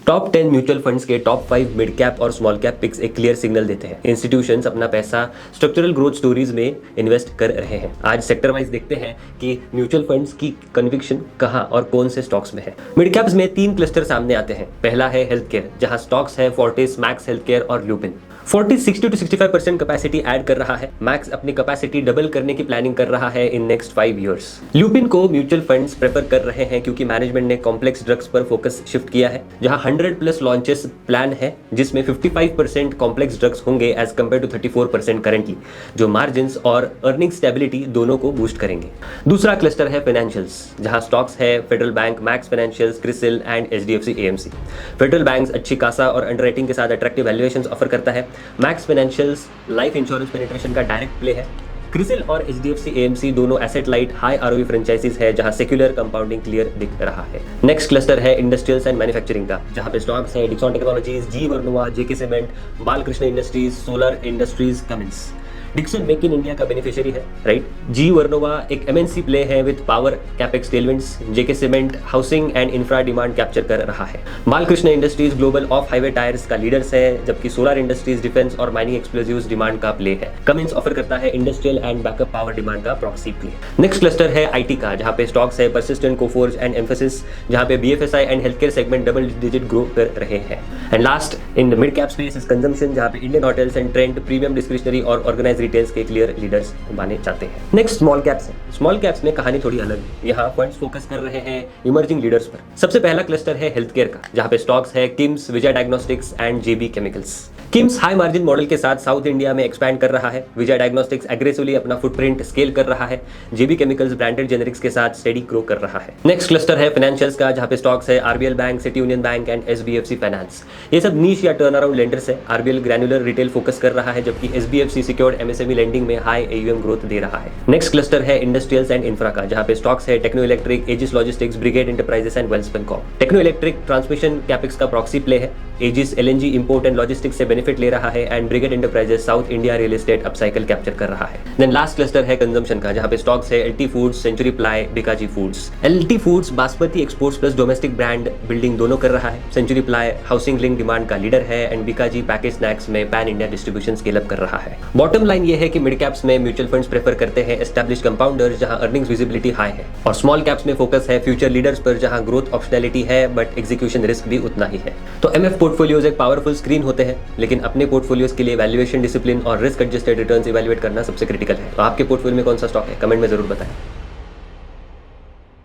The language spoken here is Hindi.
टॉप 10 म्यूचुअल फंड्स के टॉप 5 मिड कैप और स्मॉल कैप पिक्स एक क्लियर सिग्नल देते हैं। इंस्टीट्यूशंस अपना पैसा स्ट्रक्चरल ग्रोथ स्टोरीज में इन्वेस्ट कर रहे हैं। आज सेक्टर वाइज देखते हैं कि म्यूचुअल फंड्स की कन्विक्शन कहां और कौन से स्टॉक्स में है। मिड कैप्स में 3 क्लस्टर सामने आते हैं। पहला है हेल्थ केयर, जहां स्टॉक्स है फोर्टिस, मैक्स हेल्थ केयर और lupin. Fortis 60 to 65% capacity add कर रहा है। मैक्स अपनी कैपेसिटी डबल करने की प्लानिंग कर रहा है इन नेक्स्ट 5 इयर्स। ल्यूपिन को म्यूचुअल फंड्स प्रेफर कर रहे हैं क्योंकि मैनेजमेंट ने कॉम्प्लेक्स ड्रग्स पर फोकस शिफ्ट किया है, जहां 100+ लॉन्चेस प्लान है, जिसमें 55% कॉम्प्लेक्स ड्रग्स होंगे एज कम्पेयर टू 34% करेंटली, जो मार्जिन्स और अर्निंग स्टेबिलिटी दोनों को बूस्ट करेंगे। दूसरा क्लस्टर है फाइनेंशियल्स, जहां स्टॉक्स है federal bank, max financials, CRISIL and HDFC AMC। Federal bank अच्छी खासा और अंडरराइटिंग के साथ अट्रैक्टिव वैल्यूएशंस ऑफर करता है। Max Financials life insurance penetration का डायरेक्ट प्ले है। क्रिसिल और HDFC AMC दोनों asset light high ROE franchises है, जहां सेक्युलर कंपाउंडिंग क्लियर दिख रहा है। नेक्स्ट क्लस्टर है इंडस्ट्रियल्स एंड मैन्युफैक्चरिंग का, जहां पे स्टॉक्स है Dixon Technologies, GE Vernova, JK cement, Balkrishna Industries, Solar Industries, Cummins. Dixon make in India का बेनिफिशियरी है, राइट। जी वर्नोवा एक MNC प्ले है with power capex tailwinds. JK cement housing and infra demand capture कर रहा है। Balkrishna industries global of highway tyres का लीडर्स है, जबकि सोलर इंडस्ट्रीज डिफेंस और माइनिंग एक्सप्लोजिव्स डिमांड का प्ले है। कमिंस ऑफर करता है industrial and backup power demand का प्रॉक्सी प्ले। नेक्स्ट क्लस्टर है IT का, जहां पे स्टॉक्स है परसिस्टेंट, कोफोर्ज एंड एम्फेसिस, जहां पे BFSI and health care segment double digit grow कर रहे हैं। And last in mid cap space is consumption, जहां पे Indian hotels and trend, premium discretionary और ऑर्गेनाइज्ड रिटेल्स के क्लियर लीडर्स माने जाते हैं। नेक्स्ट स्मॉल कैप्स है। स्मॉल कैप्स में कहानी थोड़ी अलग है। यहाँ फंड्स फोकस कर रहे हैं इमर्जिंग लीडर्स पर। सबसे पहला क्लस्टर है हेल्थ केयर का, जहाँ पे स्टॉक्स है KIMS, Vijay Diagnostics and JB Chemicals. KIMS high margin model के साथ साउथ इंडिया में एक्सपैंड कर रहा है। विजय डायग्नोस्टिक्स एग्रेसिवली अपना फुटप्रिंट स्केल कर रहा है। JB केमिकल्स ब्रांडेड जेनेरिक्स के साथ स्टेडी ग्रो कर रहा है। नेक्स्ट क्लस्टर है फाइनेंशियल्स का, जहाँ पे स्टॉक्स है RBL bank, City Union Bank and SBFC finance. ये सब नीश या टर्न अराउंड लेंडर्स है। RBL ग्रैन्युलर रिटेल फोकस कर रहा है, जबकि SBFC सिक्योर्ड MSME लेंडिंग में हाई AUM ग्रोथ दे रहा है। नेक्स्ट क्लस्टर है इंडस्ट्रियल्स एंड इंफ्रा का, जहाँ पे स्टॉक्स है Techno Electric, Aegis Logistics, Brigade Enterprises and Welspun Corp. Techno Electric transmission capex का प्रॉक्सी प्ले है। Aegis LNG import and logistics से बेनिफिट ले रहा है and Brigade Enterprises South India real estate upcycle capture कर रहा है। देन लास्ट क्लस्टर है कंजम्पशन का, जहाँ पे स्टॉक्स है LT foods, Century Ply, Bikaji foods. LT foods basmati exports plus domestic brand building दोनों कर रहा है। Century Ply housing link demand का लीडर है एंड बीकाजी पैकेज स्नैक्स में pan India distribution scale up कर रहा है। बॉटम लाइन ये है कि मिड कैप्स में म्यूचुअल फंड्स प्रेफर करते हैं एस्टैब्लिश कंपाउंडर्स, जहां अर्निंग्स विजिबिलिटी हाई है, और स्मॉल कैप्स में फोकस है फ्यूचर लीडर्स पर, जहां ग्रोथ ऑप्शनैलिटी है बट एग्जीक्यूशन रिस्क भी उतना ही है। तो MF पोर्टफोलियोज एक पावरफुल स्क्रीन होते हैं, लेकिन अपने पोर्टफोलियोज के लिए वैल्यूएशन डिसिप्लिन और रिस्क एडजस्टेड रिटर्न्स इवैल्यूएट करना सबसे क्रिटिकल है। तो आपके पोर्टफोलियो में कौन सा स्टॉक है, कमेंट में जरूर बताएं।